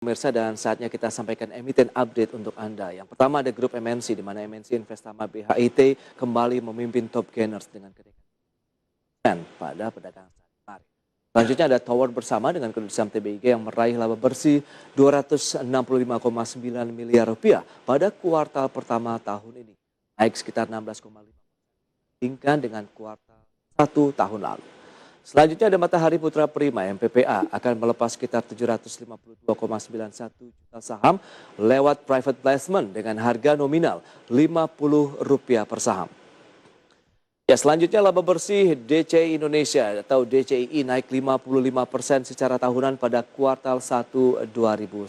Pemirsa, dan saatnya kita sampaikan emiten update untuk Anda. Yang pertama ada grup MNC, di mana MNC Investama BHIT kembali memimpin top gainers dengan kenaikan pada perdagangan kemarin. Selanjutnya ada Tower Bersama dengan kredit saham TBIG yang meraih laba bersih 265,9 miliar rupiah pada kuartal pertama tahun ini, naik sekitar 16,5% dibandingkan dengan kuartal 1 tahun lalu. Selanjutnya ada Matahari Putra Prima MPPA akan melepas sekitar 752,91 juta saham lewat private placement dengan harga nominal Rp50 per saham. Ya, selanjutnya laba bersih DCI Indonesia atau DCII naik 55% secara tahunan pada kuartal 1 2001.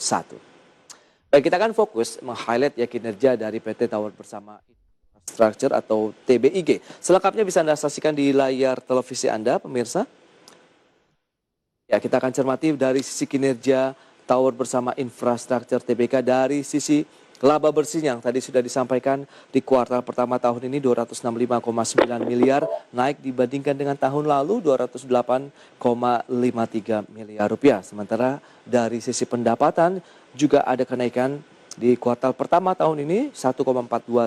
Baik, kita akan fokus meng-highlight ya kinerja dari PT Tower Bersama Infrastructure atau TBIG. Selengkapnya bisa Anda saksikan di layar televisi Anda, pemirsa. Ya, kita akan cermati dari sisi kinerja Tower Bersama Infrastructure TBK dari sisi laba bersih yang tadi sudah disampaikan di kuartal pertama tahun ini 265,9 miliar, naik dibandingkan dengan tahun lalu 208,53 miliar rupiah. Sementara dari sisi pendapatan juga ada kenaikan di kuartal pertama tahun ini 1,42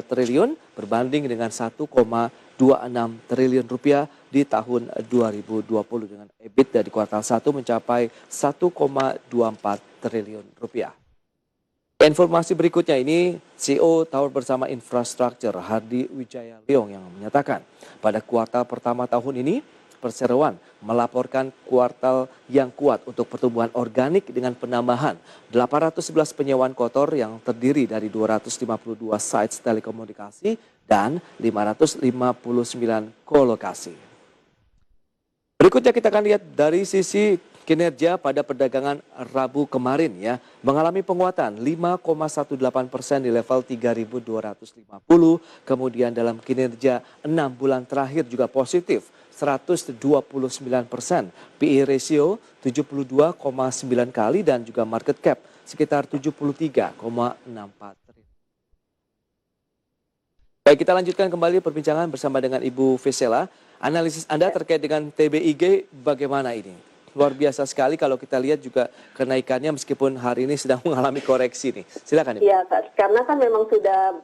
triliun berbanding dengan 1,26 triliun rupiah di tahun 2020 dengan EBIT dari kuartal 1 mencapai 1,24 triliun rupiah. Informasi berikutnya ini CEO Tower Bersama Infrastructure Hardy Wijaya Leong yang menyatakan pada kuartal pertama tahun ini perseroan melaporkan kuartal yang kuat untuk pertumbuhan organik dengan penambahan 811 penyewaan kotor yang terdiri dari 252 sites telekomunikasi dan 559 kolokasi. Berikutnya kita akan lihat dari sisi kinerja pada perdagangan Rabu kemarin ya, mengalami penguatan 5,18% di level 3.250, kemudian dalam kinerja 6 bulan terakhir juga positif 129%, PE ratio 72,9 kali dan juga market cap sekitar 73,64 triliun. Baik, kita lanjutkan kembali perbincangan bersama dengan Ibu Vesela. Analisis Anda terkait dengan TBIG bagaimana ini? Luar biasa sekali kalau kita lihat juga kenaikannya meskipun hari ini sedang mengalami koreksi nih. Silakan Ibu. Iya, karena kan memang sudah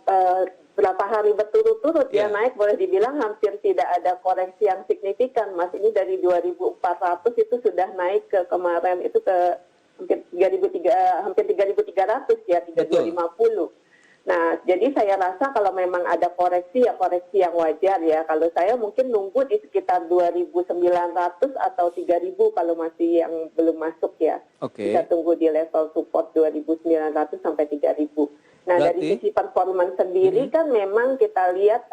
berapa hari berturut-turut ya naik, boleh dibilang hampir tidak ada koreksi yang signifikan, Mas. Ini dari 2.400 itu sudah naik ke kemarin itu ke hampir 3.300 ya, 3.250. Nah, jadi saya rasa kalau memang ada koreksi ya koreksi yang wajar ya. Kalau saya mungkin nunggu di sekitar 2.900 atau 3.000 kalau masih yang belum masuk ya. Kita tunggu di level support 2.900 sampai 3.000. Nah, dari sisi performance sendiri kan memang kita lihat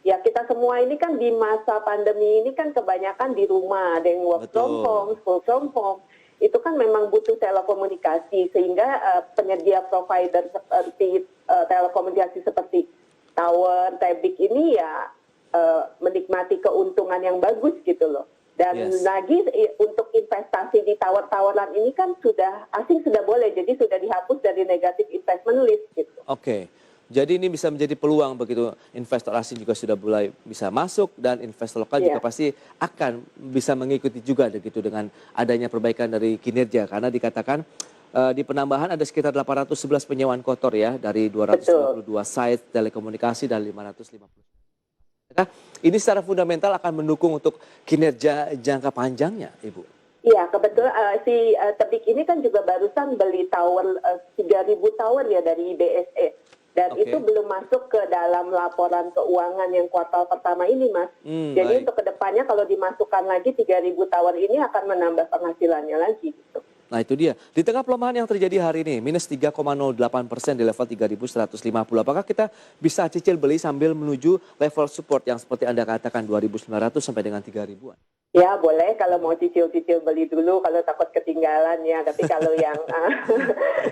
ya kita semua ini kan di masa pandemi ini kan kebanyakan di rumah, ada yang work from home, school from home. Itu kan memang butuh telekomunikasi sehingga penyedia provider seperti telekomunikasi seperti Tower, Tebik ini ya menikmati keuntungan yang bagus gitu loh. Dan lagi untuk investasi di tower-toweran ini kan asing sudah boleh, jadi sudah dihapus dari negatif investment list gitu. Jadi ini bisa menjadi peluang begitu, investor asing juga sudah mulai bisa masuk dan investor lokal juga pasti akan bisa mengikuti juga begitu dengan adanya perbaikan dari kinerja, karena dikatakan di penambahan ada sekitar 811 penyewaan kotor ya dari 252 site telekomunikasi dan 550. Nah, ini secara fundamental akan mendukung untuk kinerja jangka panjangnya, Ibu. Iya, kebetulan si Tebik ini kan juga barusan beli tower 3.000 tower ya dari BSE. Dan itu belum masuk ke dalam laporan keuangan yang kuartal pertama ini, Mas. Jadi untuk kedepannya kalau dimasukkan lagi 3.000 tower ini akan menambah penghasilannya lagi. Gitu. Nah itu dia. Di tengah pelemahan yang terjadi hari ini, minus 3,08% di level 3.150. Apakah kita bisa cicil beli sambil menuju level support yang seperti Anda katakan 2.900 sampai dengan 3.000-an? Ya boleh kalau mau cicil-cicil beli dulu kalau takut ketinggalan ya. Tapi kalau yang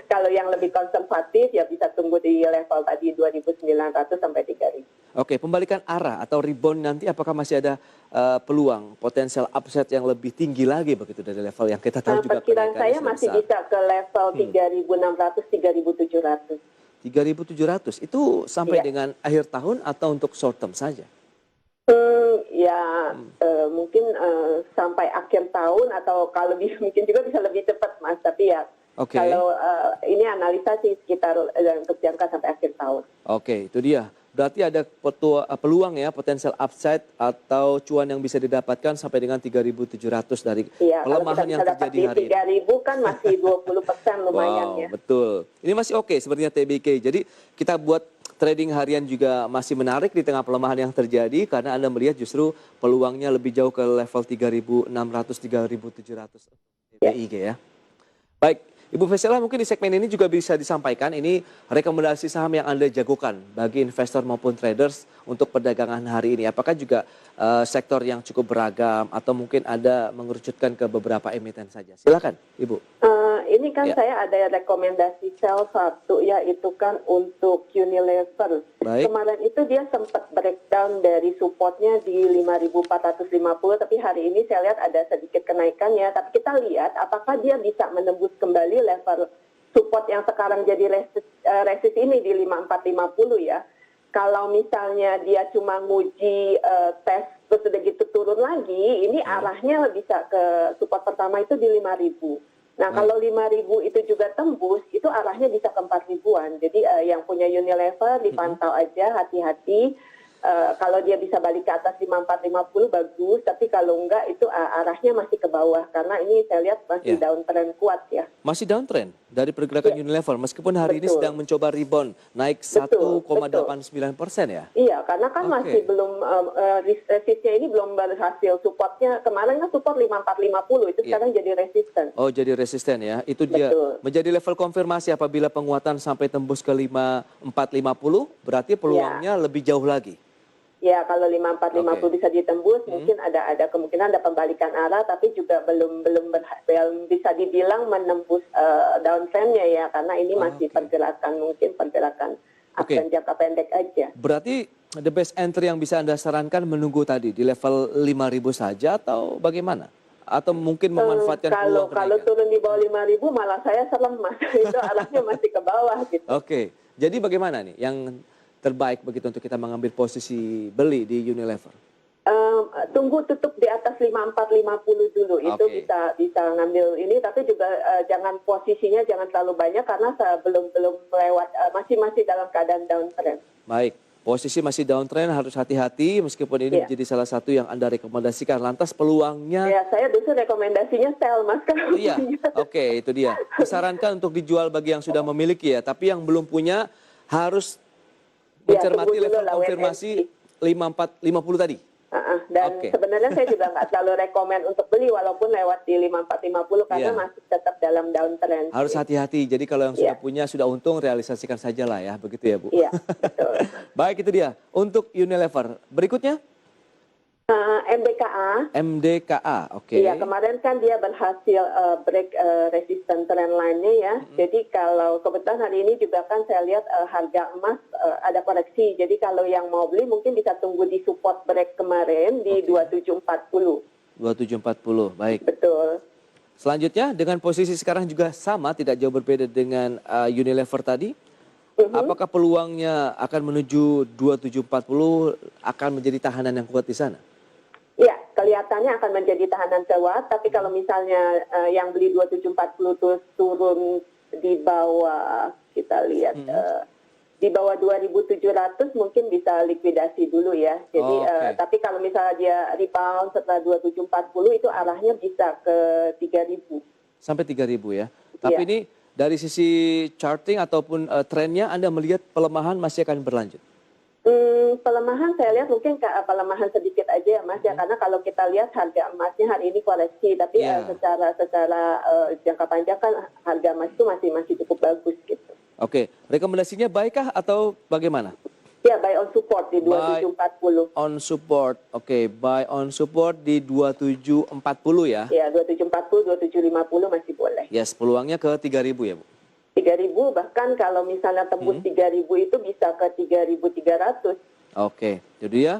kalau yang lebih konservatif ya bisa tunggu di level tadi 2.900 sampai 3.000. Oke, pembalikan arah atau rebound nanti apakah masih ada peluang potensial upside yang lebih tinggi lagi begitu dari level yang kita tahu juga perkiraan saya masih besar. Bisa ke level 3.600 3.700. 3.700 itu sampai dengan akhir tahun atau untuk short term saja? Mungkin sampai akhir tahun atau kalau mungkin juga bisa lebih cepat, Mas. Tapi ya Oke. Kalau ini analisa sih sekitar untuk jangka sampai akhir tahun. Oke, itu dia. Berarti ada peluang ya, potensial upside atau cuan yang bisa didapatkan sampai dengan 3.700 dari Iya, kalau kita pelemahan yang bisa dapat terjadi di hari ini. 3.000 kan masih 20% lumayan Wow, ya. betul. Ini masih oke sepertinya TBK. Jadi kita buat trading harian juga masih menarik di tengah pelemahan yang terjadi karena Anda melihat justru peluangnya lebih jauh ke level 3.600, 3.700 Ya. TBIG ya. Baik, Ibu Vesela mungkin di segmen ini juga bisa disampaikan ini rekomendasi saham yang Anda jagokan bagi investor maupun traders untuk perdagangan hari ini. Apakah juga sektor yang cukup beragam atau mungkin Anda mengerucutkan ke beberapa emiten saja? Silakan, Ibu. Ini kan Ya. saya ada rekomendasi sell satu, yaitu kan untuk Unilever. Baik. Kemarin itu dia sempat breakdown dari supportnya di 5.450, tapi hari ini saya lihat ada sedikit kenaikannya. Tapi kita lihat apakah dia bisa menembus kembali level support yang sekarang jadi resist ini di 5.450 ya. Kalau misalnya dia cuma nguji tes terus udah gitu turun lagi, ini arahnya bisa ke support pertama itu di 5.000. Nah, kalau 5.000 itu juga tembus, itu arahnya bisa ke 4.000-an. Jadi yang punya Unilever dipantau aja, hati-hati. Kalau dia bisa balik ke atas 5.450 bagus, tapi kalau enggak itu arahnya masih ke bawah. Karena ini saya lihat masih downtrend kuat ya. Masih downtrend dari pergerakan Unilever meskipun hari ini Betul. sedang mencoba rebound naik Betul, 1,89% ya. Iya, karena kan masih belum resistnya ini belum berhasil. Supportnya kemarin kan support 5.450 itu sekarang jadi resisten. Oh, jadi resisten ya. Itu dia Betul. menjadi level konfirmasi apabila penguatan sampai tembus ke 5.450 berarti peluangnya lebih jauh lagi. Ya, kalau 5.450 bisa ditembus, mungkin ada kemungkinan ada pembalikan arah, tapi juga belum bisa dibilang menembus downtrendnya ya, karena ini masih pergerakan uptrend jangka pendek aja. Berarti the best entry yang bisa Anda sarankan menunggu tadi di level 5.000 saja atau bagaimana? Atau mungkin memanfaatkan peluang Kalau kenaikan? turun di bawah 5.000 malah saya serem mas, itu arahnya masih ke bawah gitu. Oke, jadi bagaimana nih yang terbaik begitu untuk kita mengambil posisi beli di Unilever? Tunggu tutup di atas 5.450 dulu, itu bisa ngambil ini, tapi juga jangan posisinya jangan terlalu banyak karena belum lewat, masih dalam keadaan downtrend. Baik, posisi masih downtrend harus hati-hati meskipun ini menjadi salah satu yang Anda rekomendasikan. Lantas peluangnya? Ya, saya justru rekomendasinya sell mas. Iya, oke, itu dia. Disarankan untuk dijual bagi yang sudah memiliki ya, tapi yang belum punya harus mencermati level konfirmasi 5450 tadi. Dan sebenarnya saya juga nggak terlalu rekomend untuk beli walaupun lewat di 5.450 karena masih tetap dalam downtrend. Harus hati-hati. Jadi kalau yang sudah punya sudah untung realisasikan saja lah ya, begitu ya Bu. Iya, betul. Baik, itu dia untuk Unilever. Berikutnya? MDKA. MDKA, oke. Iya, kemarin kan dia berhasil break resistance trend line-nya ya. Jadi kalau kebetulan hari ini juga kan saya lihat harga emas ada koreksi. Jadi kalau yang mau beli mungkin bisa tunggu di support break kemarin di 2740. 2740, baik. Betul. Selanjutnya dengan posisi sekarang juga sama, tidak jauh berbeda dengan Unilever tadi. Apakah peluangnya akan menuju 2740 akan menjadi tahanan yang kuat di sana? Ya, kelihatannya akan menjadi tahanan kuat, tapi kalau misalnya yang beli 2740 terus turun di bawah, kita lihat di bawah 2.700 mungkin bisa likuidasi dulu ya. Jadi, tapi kalau misalnya dia rebound setelah 2740 itu arahnya bisa ke 3.000. Sampai 3.000 ya. Tapi ini dari sisi charting ataupun trennya Anda melihat pelemahan masih akan berlanjut? Pelemahan saya lihat mungkin pelemahan sedikit aja ya mas ya, karena kalau kita lihat harga emasnya hari ini koreksi, tapi secara jangka panjang kan harga emas itu masih cukup bagus gitu. Oke, rekomendasinya baikkah atau bagaimana? Ya, buy on support di 2740. On support, oke, buy on support di 2740 ya? Ya, 2740, 2750 masih boleh. Yes, peluangnya ke 3.000 ya Bu? 3.000, bahkan kalau misalnya tembus 3.000 itu bisa ke 3.300. Oke, jadi ya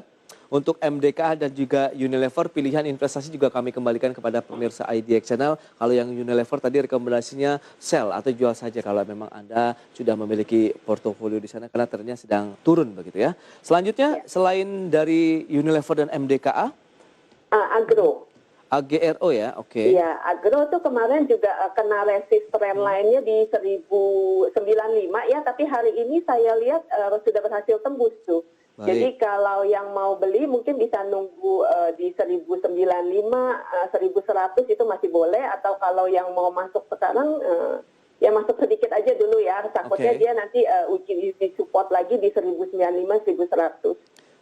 untuk MDK dan juga Unilever pilihan investasi juga kami kembalikan kepada pemirsa IDX Channel. Kalau yang Unilever tadi rekomendasinya sell atau jual saja kalau memang Anda sudah memiliki portofolio di sana karena trennya sedang turun begitu ya. Selanjutnya selain dari Unilever dan MDKA? Agro. AGRO ya, oke. Iya, agro tuh kemarin juga kena resist trendline-nya di 1095 ya, tapi hari ini saya lihat sudah berhasil tembus tuh. Jadi Baik, kalau yang mau beli mungkin bisa nunggu di 1095, 1100 itu masih boleh, atau kalau yang mau masuk sekarang ya masuk sedikit aja dulu ya. Takutnya oke. dia nanti uji support lagi di 1095, 1100.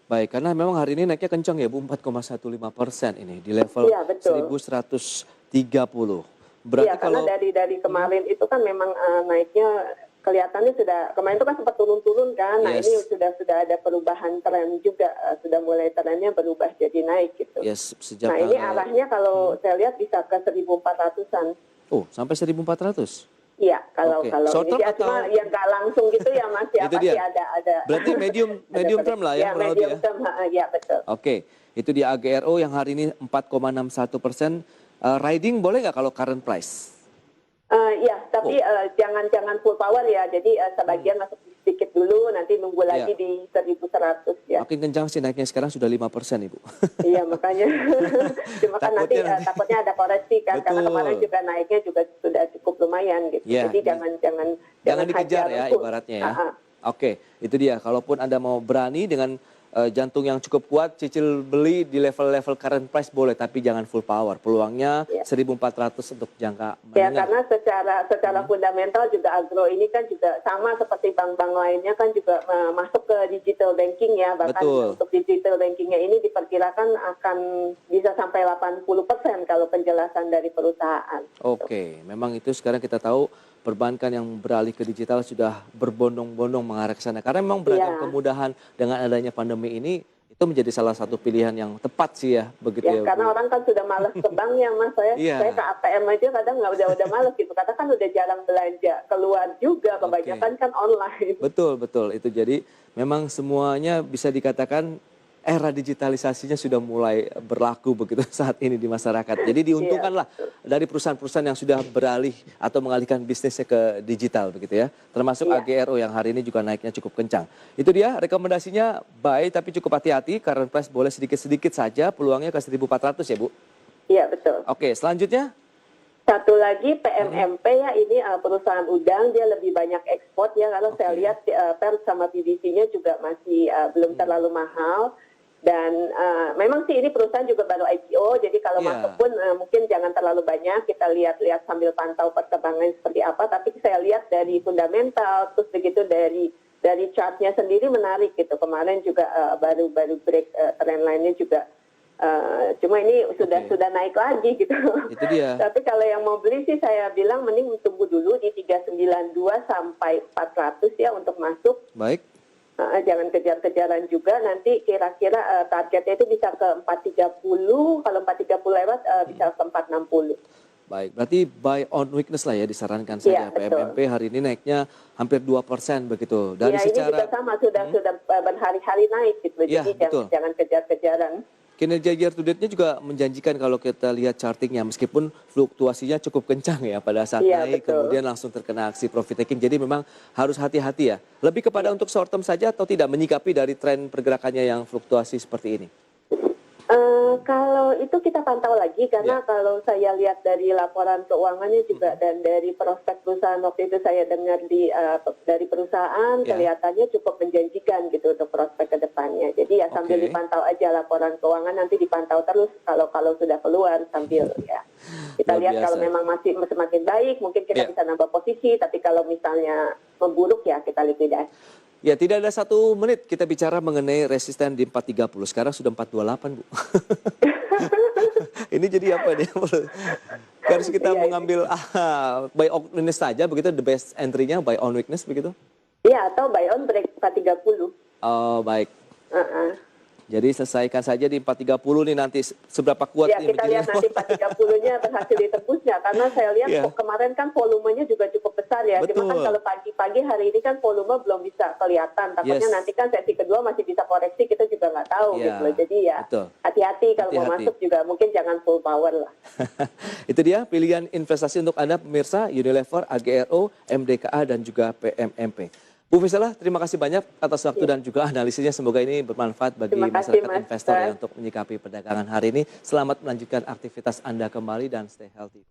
Baik, karena memang hari ini naiknya kencang ya Bu, 4,15% ini di level Iya, betul. 1130. Iya, Berarti karena kalau dari kemarin itu kan memang naiknya kelihatannya sudah, kemarin itu kan sempat turun-turun kan. Nah, ini yes, sudah ada perubahan tren juga, sudah mulai trennya berubah jadi naik gitu. yes sejak Nah, ini tanggal arahnya kalau saya lihat bisa ke 1400-an. oh, sampai 1400. Iya, kalau Oke, kalau short ini term ya cuma atau yang nggak langsung gitu ya Mas ya, itu pasti dia. ada Berarti medium ada medium term lah ya ya kurang lebih medium ya. term, ya betul. Oke, itu di AGRO yang hari ini 4,61%. Riding boleh nggak kalau current price? Ya, tapi Oh, jangan full power ya. Jadi sebagian masuk sedikit dulu, nanti nunggu lagi ya. di 1100 ya. Makin kencang sih naiknya sekarang sudah 5% Ibu. Iya, makanya cuma kan nanti Takutnya nanti. takutnya ada koreksi kan, karena kemarin Betul. juga naiknya juga sudah cukup lumayan gitu. Ya, Jadi jangan jangan jangan jangan dikejar hajar ya full. ibaratnya ya. Ah, ah. Oke, itu dia. Kalaupun Anda mau berani dengan jantung yang cukup kuat, cicil beli di level-level current price boleh, tapi jangan full power. Peluangnya Ya. 1.400 untuk jangka Ya, menengah. karena secara fundamental juga agro ini kan juga sama seperti bank-bank lainnya kan juga masuk ke digital banking ya. Bahkan Betul. untuk digital bankingnya ini diperkirakan akan bisa sampai 80% kalau penjelasan dari perusahaan. Oke, memang itu sekarang kita tahu perbankan yang beralih ke digital sudah berbondong-bondong mengarah ke sana. Karena memang beragam Iya. kemudahan dengan adanya pandemi ini, itu menjadi salah satu pilihan yang tepat sih ya, begitu Ya, ya karena Bu. orang kan sudah malas ke bank ya Mas. Saya ke Iya, ATM aja kadang nggak udah malas gitu. Karena kan udah jarang belanja. Keluar juga oke. kebanyakan kan online. Betul, betul. Itu jadi memang semuanya bisa dikatakan era digitalisasinya sudah mulai berlaku begitu saat ini di masyarakat. Jadi Iya, diuntungkanlah betul. dari perusahaan-perusahaan yang sudah beralih atau mengalihkan bisnisnya ke digital begitu ya. Termasuk Iya. AGRO yang hari ini juga naiknya cukup kencang. Itu dia rekomendasinya buy tapi cukup hati-hati. Current price boleh sedikit-sedikit saja, peluangnya ke 1.400 ya Bu. Iya, betul. Oke, selanjutnya. Satu lagi Mm-mm. PMMP ya, ini perusahaan udang, dia lebih banyak ekspor ya. Kalau saya Oke. lihat PER sama PVC-nya juga masih belum terlalu mahal. Dan memang sih ini perusahaan juga baru IPO, jadi kalau masuk Iya, pun mungkin jangan terlalu banyak. Kita lihat-lihat sambil pantau perkembangan seperti apa. Tapi saya lihat dari fundamental, terus begitu dari chartnya sendiri menarik gitu. Kemarin juga baru break trend line-nya juga. Cuma ini oke. sudah naik lagi gitu. Itu dia. Tapi kalau yang mau beli sih saya bilang mending tunggu dulu di 392 sampai 400 ya untuk masuk. Baik. Jangan kejar-kejaran juga, nanti kira-kira targetnya itu bisa ke 430, kalau 430 lewat bisa ke 460. Baik, berarti buy on weakness lah ya disarankan Iya, saja. betul. PMMP hari ini naiknya hampir 2% begitu. Dari Iya, ini juga secara sama, sudah berhari-hari naik gitu, iya jadi betul. jangan kejar-kejaran. Kinerja year to date-nya juga menjanjikan kalau kita lihat chartingnya meskipun fluktuasinya cukup kencang ya pada saat Iya, naik betul. kemudian langsung terkena aksi profit taking. Jadi memang harus hati-hati ya. Lebih kepada untuk short term saja atau tidak menyikapi dari tren pergerakannya yang fluktuasi seperti ini. Kalau itu kita pantau lagi, Ya. karena kalau saya lihat dari laporan keuangannya juga dan dari prospek perusahaan, waktu itu saya dengar dari perusahaan Ya. kelihatannya cukup menjanjikan gitu untuk prospek ke depannya. Jadi ya sambil Oke. dipantau aja laporan keuangan, nanti dipantau terus kalau sudah keluar sambil ya. Kita Luar lihat kalau biasa. memang masih semakin baik, mungkin kita Ya. bisa nambah posisi, tapi kalau misalnya memburuk ya kita likuidasi. Ya, tidak ada 1 menit kita bicara mengenai resisten di 430. Sekarang sudah 428, Bu. Ini jadi apa nih? Harus kita Iya, mengambil buy on weakness saja begitu, the best entry-nya buy on weakness begitu? iya, atau buy on break 430. Oh, baik. Heeh. Jadi selesaikan saja di 430 nih nanti seberapa kuat Ya, nih kita lihat nanti 430-nya berhasil ditembus nggak? Karena saya lihat Iya. kemarin kan volumenya juga cukup besar ya. Cuma kan Betul. kalau pagi-pagi hari ini kan volume belum bisa kelihatan. Takutnya Yes. nanti kan sesi kedua masih bisa koreksi, kita juga nggak tahu Iya, gitu loh. Jadi ya betul. hati-hati kalau mau Hati-hati. masuk juga mungkin jangan full power lah. Itu dia pilihan investasi untuk Anda pemirsa Unilever, AGRO, MDKA dan juga PMMP. Bu Fisela, terima kasih banyak atas waktu dan juga analisisnya. Semoga ini bermanfaat bagi Terima kasih, masyarakat Mas. investor ya untuk menyikapi perdagangan hari ini. Selamat melanjutkan aktivitas Anda kembali dan stay healthy.